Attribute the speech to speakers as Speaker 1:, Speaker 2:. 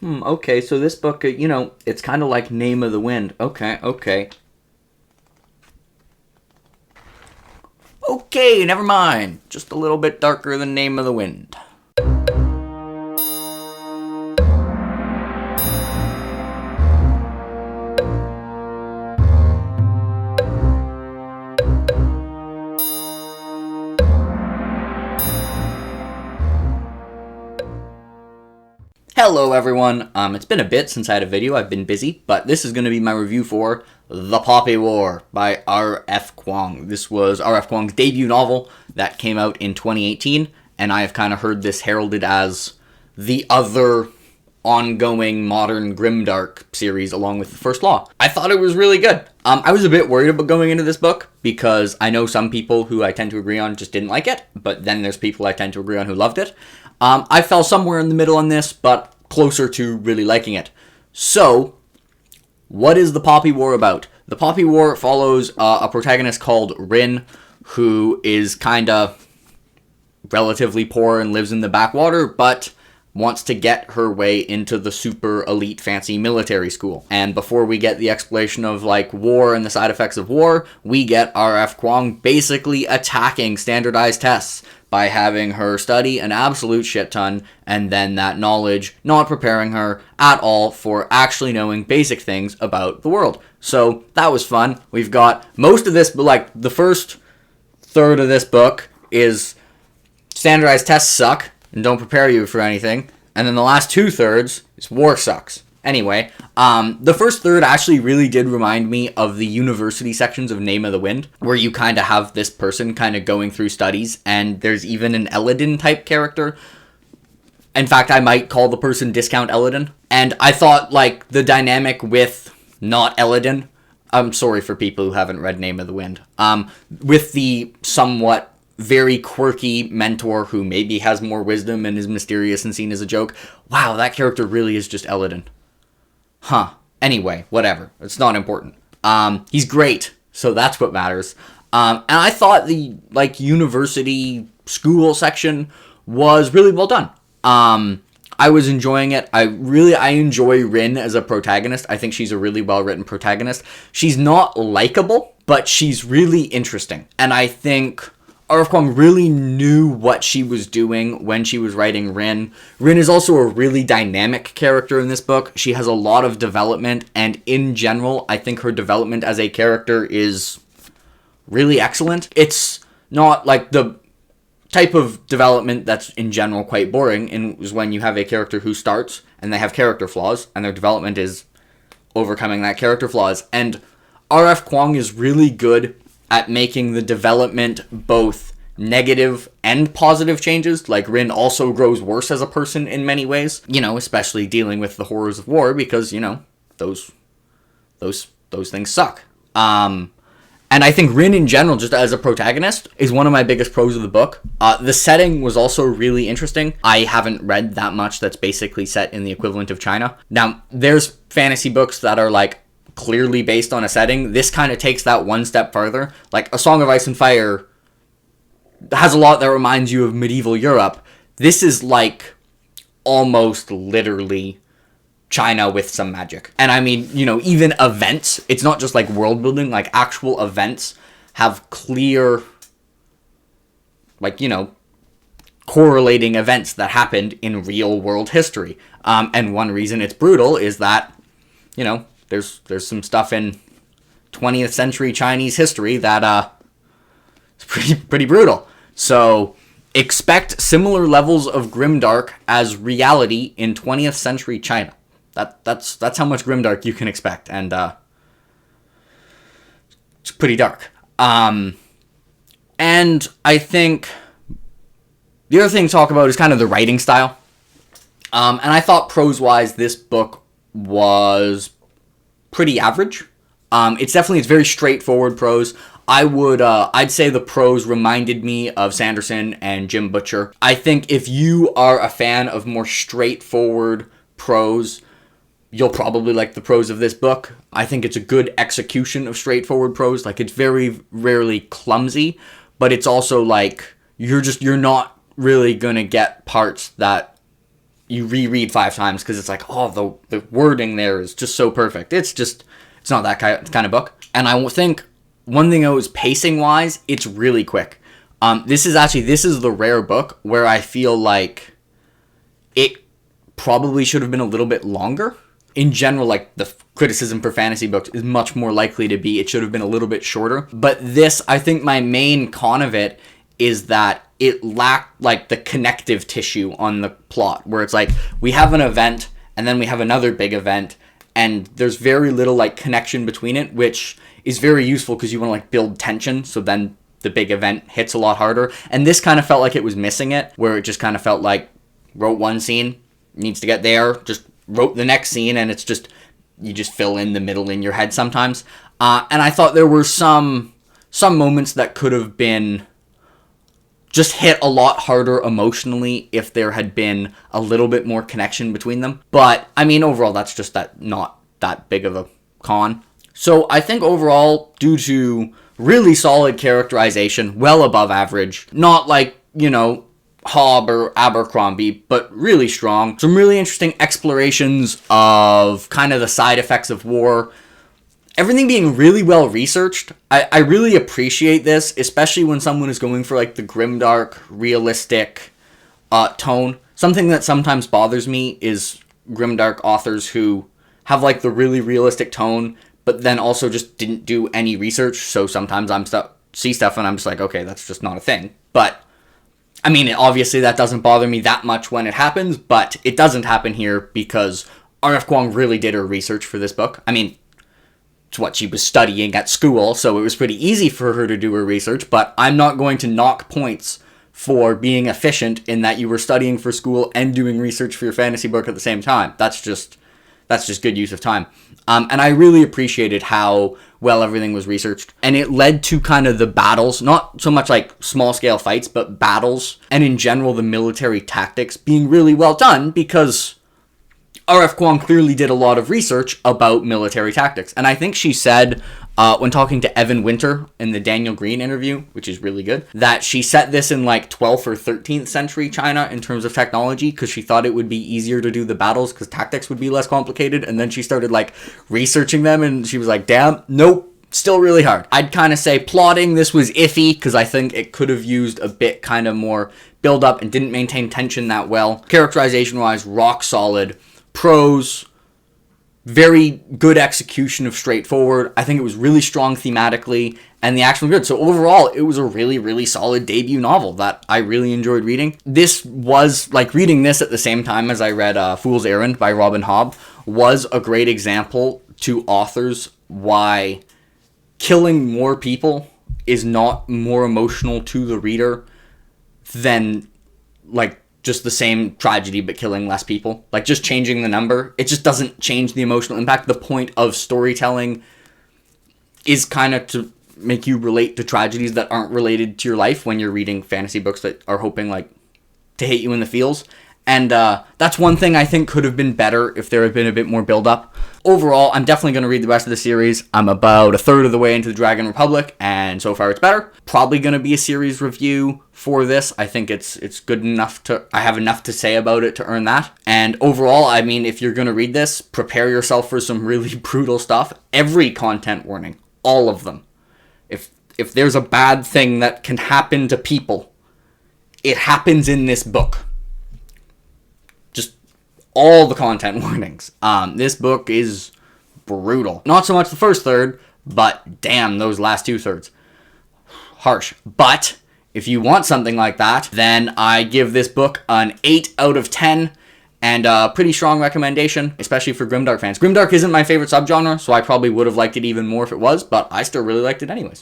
Speaker 1: Okay, so this book, it's kind of like Name of the Wind. Okay. Okay, never mind. Just a little bit darker than Name of the Wind. Hello everyone, it's been a bit since I had a video, I've been busy, but this is going to be my review for The Poppy War by R.F Kuang. This was R.F Kuang's debut novel that came out in 2018, and I have kind of heard this heralded as the other ongoing modern grimdark series along with The First Law. I thought it was really good. I was a bit worried about going into this book because I know some people who I tend to agree on just didn't like it, but then there's people I tend to agree on who loved it. I fell somewhere in the middle on this, but closer to really liking it. So, what is The Poppy War about? The Poppy War follows a protagonist called Rin, who is kind of relatively poor and lives in the backwater, but wants to get her way into the super elite fancy military school. And before we get the explanation of war and the side effects of war, we get R.F Kuang basically attacking standardized tests by having her study an absolute shit ton, and then that knowledge not preparing her at all for actually knowing basic things about the world. So that was fun. We've got most of this, but the first third of this book is standardized tests suck and don't prepare you for anything, and then the last 2/3 is war sucks. Anyway, the first third actually really did remind me of the university sections of Name of the Wind, where you kind of have this person kind of going through studies, and there's even an Eladin type character. In fact, I might call the person Discount Eladin. And I thought, the dynamic with not Eladin, I'm sorry for people who haven't read Name of the Wind, with the somewhat very quirky mentor who maybe has more wisdom and is mysterious and seen as a joke. Wow, that character really is just Eladin. Anyway, whatever. It's not important. He's great, so that's what matters. And I thought the, university school section was really well done. I was enjoying it. I enjoy Rin as a protagonist. I think she's a really well-written protagonist. She's not likable, but she's really interesting. And I think R.F Kuang really knew what she was doing when she was writing Rin. Rin is also a really dynamic character in this book. She has a lot of development, and in general, I think her development as a character is really excellent. It's not the type of development that's in general quite boring, and is when you have a character who starts and they have character flaws, and their development is overcoming that character flaws. And R.F Kuang is really good at making the development both negative and positive changes. Rin also grows worse as a person in many ways, especially dealing with the horrors of war, because, those things suck. And I think Rin in general, just as a protagonist, is one of my biggest pros of the book. The setting was also really interesting. I haven't read that much that's basically set in the equivalent of China. Now, there's fantasy books that are clearly based on a setting. This kind of takes that one step further. A Song of Ice and Fire has a lot that reminds you of medieval Europe. This is almost literally China with some magic. And I mean, even events, it's not just world building, actual events have clear, correlating events that happened in real world history. And one reason it's brutal is that, there's some stuff in 20th century Chinese history that is pretty brutal. So expect similar levels of grimdark as reality in 20th century China. That's how much grimdark you can expect, and it's pretty dark. And I think the other thing to talk about is kind of the writing style. And I thought prose-wise this book was pretty average. It's very straightforward prose. I'd say the prose reminded me of Sanderson and Jim Butcher. I think if you are a fan of more straightforward prose, you'll probably like the prose of this book. I think it's a good execution of straightforward prose. It's very rarely clumsy, but it's also you're not really gonna get parts that you reread 5 times because it's like, oh, the wording there is just so perfect. It's not that kind of book. And I think one thing is pacing wise, it's really quick. This is the rare book where I feel like it probably should have been a little bit longer. In general, like, the criticism for fantasy books is much more likely to be it should have been a little bit shorter. But this, I think my main con of it is that it lacked, like, the connective tissue on the plot, where it's like, we have an event, and then we have another big event, and there's very little, like, connection between it, which is very useful because you want to, like, build tension, so then the big event hits a lot harder. And this kind of felt like it was missing it, where it just kind of felt like, wrote one scene, needs to get there, just wrote the next scene, and it's just, you just fill in the middle in your head sometimes. And I thought there were some moments that could have been just hit a lot harder emotionally if there had been a little bit more connection between them. But, I mean, overall, that's just not that big of a con. So I think overall, due to really solid characterization, well above average, not like, you know, Hobb or Abercrombie, but really strong. Some really interesting explorations of kind of the side effects of war. Everything being really well researched. I really appreciate this, especially when someone is going for, like, the grimdark, realistic tone. Something that sometimes bothers me is grimdark authors who have, like, the really realistic tone, but then also just didn't do any research. So sometimes see stuff and I'm just like, okay, that's just not a thing. But I mean, obviously that doesn't bother me that much when it happens, but it doesn't happen here because R.F. Kuang really did her research for this book. I mean, it's what she was studying at school, so it was pretty easy for her to do her research, but I'm not going to knock points for being efficient in that you were studying for school and doing research for your fantasy book at the same time. That's just good use of time. And I really appreciated how well everything was researched. And it led to kind of the battles, not so much like small-scale fights, but battles, and in general the military tactics being really well done because R.F. Kuang clearly did a lot of research about military tactics. And I think she said, when talking to Evan Winter in the Daniel Green interview, which is really good, that she set this in like 12th or 13th century China in terms of technology because she thought it would be easier to do the battles because tactics would be less complicated. And then she started like researching them and she was like, damn, nope, still really hard. I'd kind of say plotting, this was iffy because I think it could have used a bit kind of more build up and didn't maintain tension that well. Characterization wise, rock solid. Prose, very good execution of straightforward. I think it was really strong thematically, and the action was good. So overall, it was a really, really solid debut novel that I really enjoyed reading. This was, like, reading this at the same time as I read Fool's Errand by Robin Hobb was a great example to authors why killing more people is not more emotional to the reader than, like, just the same tragedy but killing less people. Like, just changing the number, it just doesn't change the emotional impact. The point of storytelling is kind of to make you relate to tragedies that aren't related to your life when you're reading fantasy books that are hoping, like, to hit you in the feels. And that's one thing I think could have been better if there had been a bit more build-up. Overall, I'm definitely going to read the rest of the series. I'm about a third of the way into the Dragon Republic, and so far it's better. Probably going to be a series review for this. I think it's good enough I have enough to say about it to earn that. And overall, I mean, if you're going to read this, prepare yourself for some really brutal stuff. Every content warning. All of them. If there's a bad thing that can happen to people, it happens in this book. All the content warnings. This book is brutal. Not so much the first third, but damn, those last 2/3. Harsh. But if you want something like that, then I give this book an 8 out of 10 and a pretty strong recommendation, especially for grimdark fans. Grimdark isn't my favorite subgenre, so I probably would have liked it even more if it was, but I still really liked it anyways.